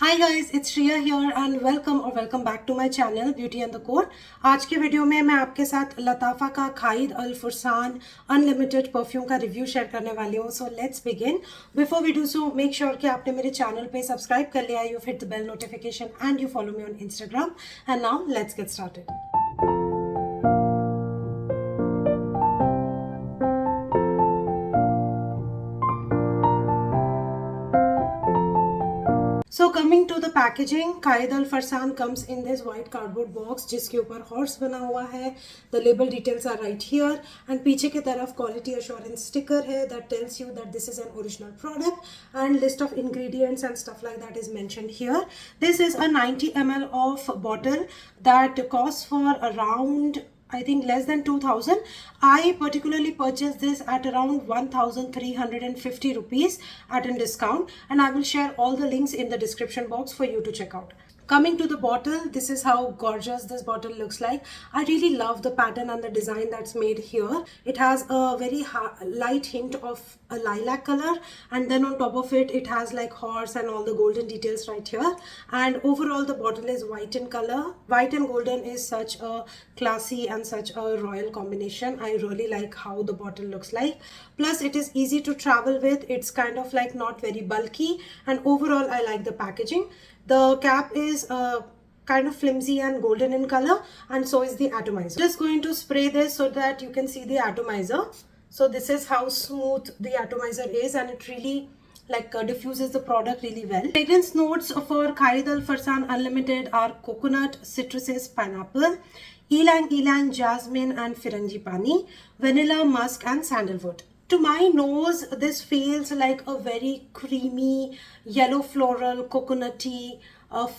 Hi guys, it's Shriya here and welcome back to my channel beauty and the core. आज के video में मैं आपके साथ लताफ़ा का Qaed Al Fursan unlimited perfume का रिव्यू शेयर करने वाली हूँ। So let's begin. Before we do so make sure कि आपने मेरे चैनल पे सब्सक्राइब कर लिया, you hit the bell notification and you follow me on Instagram. And now let's get started. So coming to the packaging, Qaid Al Farsan comes in this white cardboard box जिसके ऊपर horse बना हुआ है. The label details are right here and पीछे की तरफ quality assurance sticker है that tells you that this is an original product and list of ingredients and stuff like that is mentioned here. This is a 90 ml of bottle that costs for around I think less than 2000. I particularly purchased this at around 1350 rupees at a discount, and I will share all the links in the description box for you to check out. Coming to the bottle, this is how gorgeous this bottle looks like. I really love the pattern and the design that's made here. It has a very light hint of a lilac color, and then on top of it, it has like horse and all the golden details right here. And overall, the bottle is white in color. White and golden is such a classy and such a royal combination. I really like how the bottle looks like. Plus, it is easy to travel with. It's kind of like not very bulky, and overall, I like the packaging. The cap is kind of flimsy and golden in color, and so is the atomizer. Just going to spray this so that you can see the atomizer. So this is how smooth the atomizer is, and it really diffuses the product really well. Fragrance notes for Qaid Al Farsan Unlimited are coconut, citruses, pineapple, ylang ylang, jasmine and frangipani, vanilla, musk and sandalwood. To my nose, this feels like a very creamy, yellow floral, coconutty,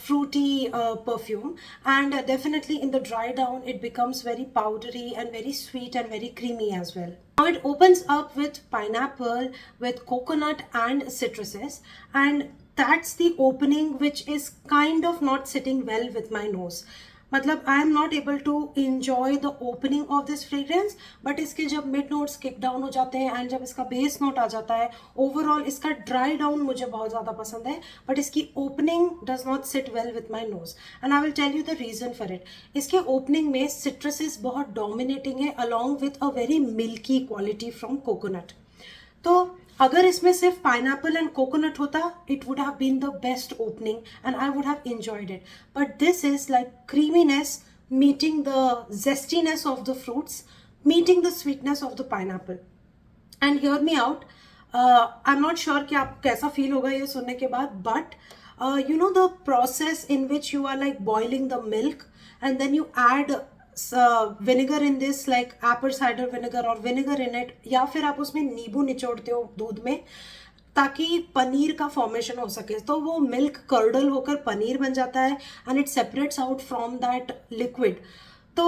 fruity perfume, and definitely in the dry down it becomes very powdery and very sweet and very creamy as well. Now it opens up with pineapple, with coconut and citruses, and that's the opening which is kind of not sitting well with my nose. मतलब I am not able to enjoy the opening of this fragrance, but इसके जब mid notes kick down हो जाते हैं and जब इसका base note आ जाता है, ओवरऑल इसका ड्राई डाउन मुझे बहुत ज़्यादा पसंद है, बट इसकी opening does not sit well with my nose and I will tell you the reason for it. इसके ओपनिंग में सिट्रसेस बहुत डोमिनेटिंग है along with a very milky quality from coconut. तो अगर इसमें सिर्फ पाइनएप्पल एंड कोकोनट होता, it would have been the best opening and I would have enjoyed it. But this is like creaminess meeting the zestiness of the fruits, meeting the sweetness of the pineapple. And hear me out, I am not sure कि आप कैसा feel होगा ये सुनने के बाद, but you know the process in which you are like boiling the milk and then you add vinegar in this, like apple cider vinegar or vinegar in it, या फिर आप उसमें नींबू निचोड़ते हो दूध में ताकि पनीर का फॉर्मेशन हो सके, तो वो मिल्क कर्डल होकर पनीर बन जाता है and it separates out from that liquid. तो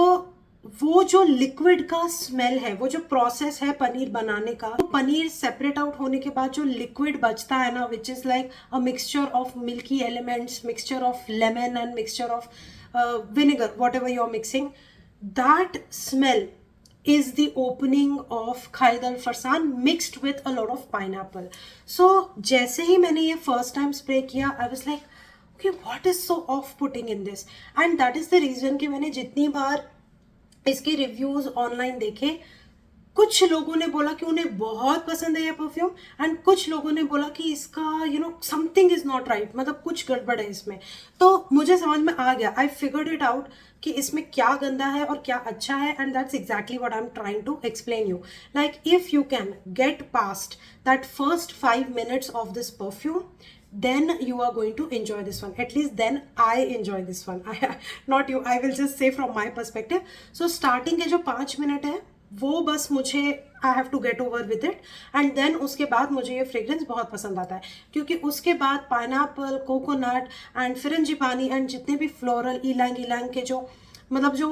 वो जो लिक्विड का स्मेल है, वो जो प्रोसेस है पनीर बनाने का, तो पनीर सेपरेट आउट होने के बाद जो लिक्विड बचता है ना, which is like a mixture of milky elements, mixture of lemon and mixture of vinegar, whatever you're mixing, that smell is the opening of Qaid Al Farsan mixed with a lot of pineapple. So जैसे ही मैंने ये first time spray किया, I was like, okay, what is so off-putting in this? And that is the reason कि मैंने जितनी बार इसके reviews online देखे, कुछ लोगों ने बोला कि उन्हें बहुत पसंद है ये परफ्यूम एंड कुछ लोगों ने बोला कि इसका समथिंग इज नॉट राइट, मतलब कुछ गड़बड़ है इसमें. तो मुझे समझ में आ गया, आई फिगर्ड इट आउट कि इसमें क्या गंदा है और क्या अच्छा है, and that's exactly what I am trying to explain you. Like if you can get past that first 5 minutes of this perfume, then you are going to enjoy this one. At least then I enjoy this one. Not you, I will just say from my perspective. So starting के जो 5 minute है वो बस मुझे I have to get over with it, and then उसके बाद मुझे ये फ्रेग्रेंस बहुत पसंद आता है, क्योंकि उसके बाद pineapple, coconut and frangipani and जितने भी फ्लोरल इलांग इलांग के जो मतलब जो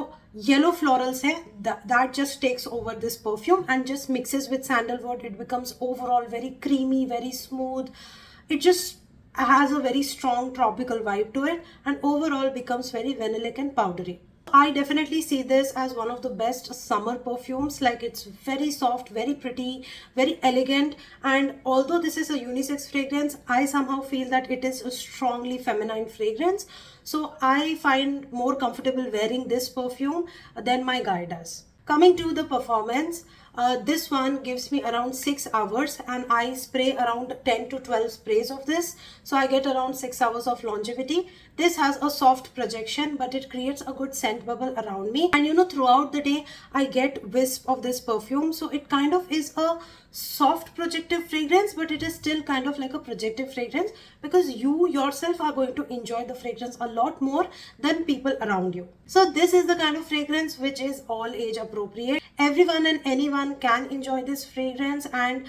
येलो फ्लोरल्स हैं, that just takes over this perfume and just mixes with sandalwood. It becomes overall very creamy, very smooth. It just has a very strong tropical vibe to it and overall becomes very vanillic and powdery. I definitely see this as one of the best summer perfumes. Like, it's very soft, very pretty, very elegant, and although this is a unisex fragrance, I somehow feel that it is a strongly feminine fragrance. So I find more comfortable wearing this perfume than my guy does. Coming to the performance, this one gives me around 6 hours, and I spray around 10 to 12 sprays of this, so I get around 6 hours of longevity. This has a soft projection, but it creates a good scent bubble around me, and throughout the day I get wisp of this perfume. So it kind of is a soft projective fragrance, but it is still kind of like a projective fragrance, because you yourself are going to enjoy the fragrance a lot more than people around you. So this is the kind of fragrance which is all age appropriate. Everyone and anyone can enjoy this fragrance, and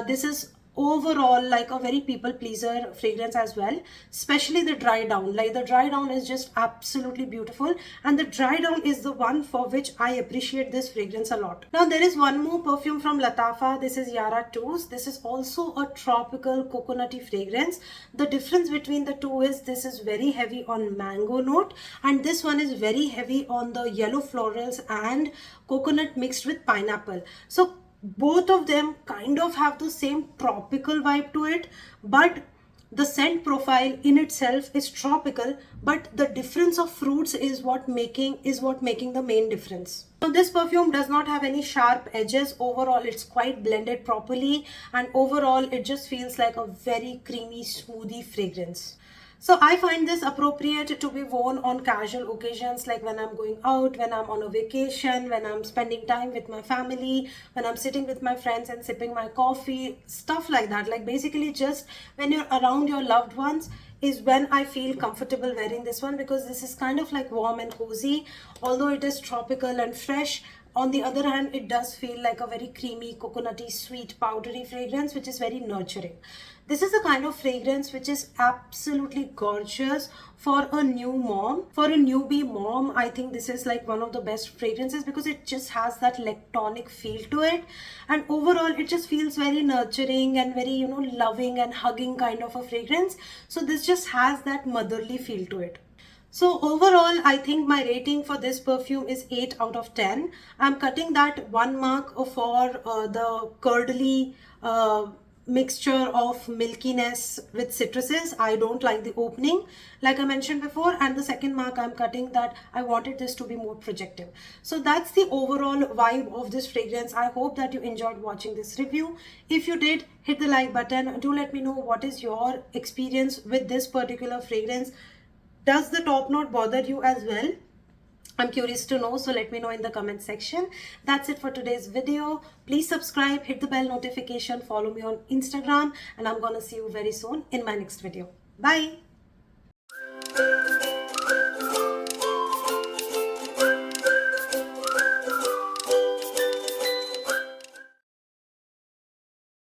this is overall like a very people pleaser fragrance as well, especially the dry down. Like, the dry down is just absolutely beautiful, and the dry down is the one for which I appreciate this fragrance a lot. Now there is one more perfume from Lattafa. This is Yara 2's. This is also a tropical coconutty fragrance. The difference between the two is this is very heavy on mango note, and this one is very heavy on the yellow florals and coconut mixed with pineapple. So both of them kind of have the same tropical vibe to it, but the scent profile in itself is tropical, but the difference of fruits is what making the main difference. So this perfume does not have any sharp edges. Overall, it's quite blended properly, and overall it just feels like a very creamy smoothie fragrance. So I find this appropriate to be worn on casual occasions, like when I'm going out, when I'm on a vacation, when I'm spending time with my family, when I'm sitting with my friends and sipping my coffee, stuff like that. Like, basically just when you're around your loved ones is when I feel comfortable wearing this one, because this is kind of like warm and cozy. Although it is tropical and fresh, on the other hand, it does feel like a very creamy, coconutty, sweet, powdery fragrance, which is very nurturing. This is the kind of fragrance which is absolutely gorgeous for a new mom. For a newbie mom, I think this is like one of the best fragrances, because it just has that lactonic feel to it. And overall, it just feels very nurturing and very, loving and hugging kind of a fragrance. So this just has that motherly feel to it. So overall, I think my rating for this perfume is 8 out of 10. I'm cutting that 1 mark for the curdly mixture of milkiness with citruses. I don't like the opening, like I mentioned before. And the second mark I'm cutting that I wanted this to be more projective. So that's the overall vibe of this fragrance. I hope that you enjoyed watching this review. If you did, hit the like button. Do let me know what is your experience with this particular fragrance. Does the top note bother you as well? I'm curious to know, so let me know in the comment section. That's it for today's video. Please subscribe, hit the bell notification, follow me on Instagram, and I'm gonna see you very soon in my next video. Bye!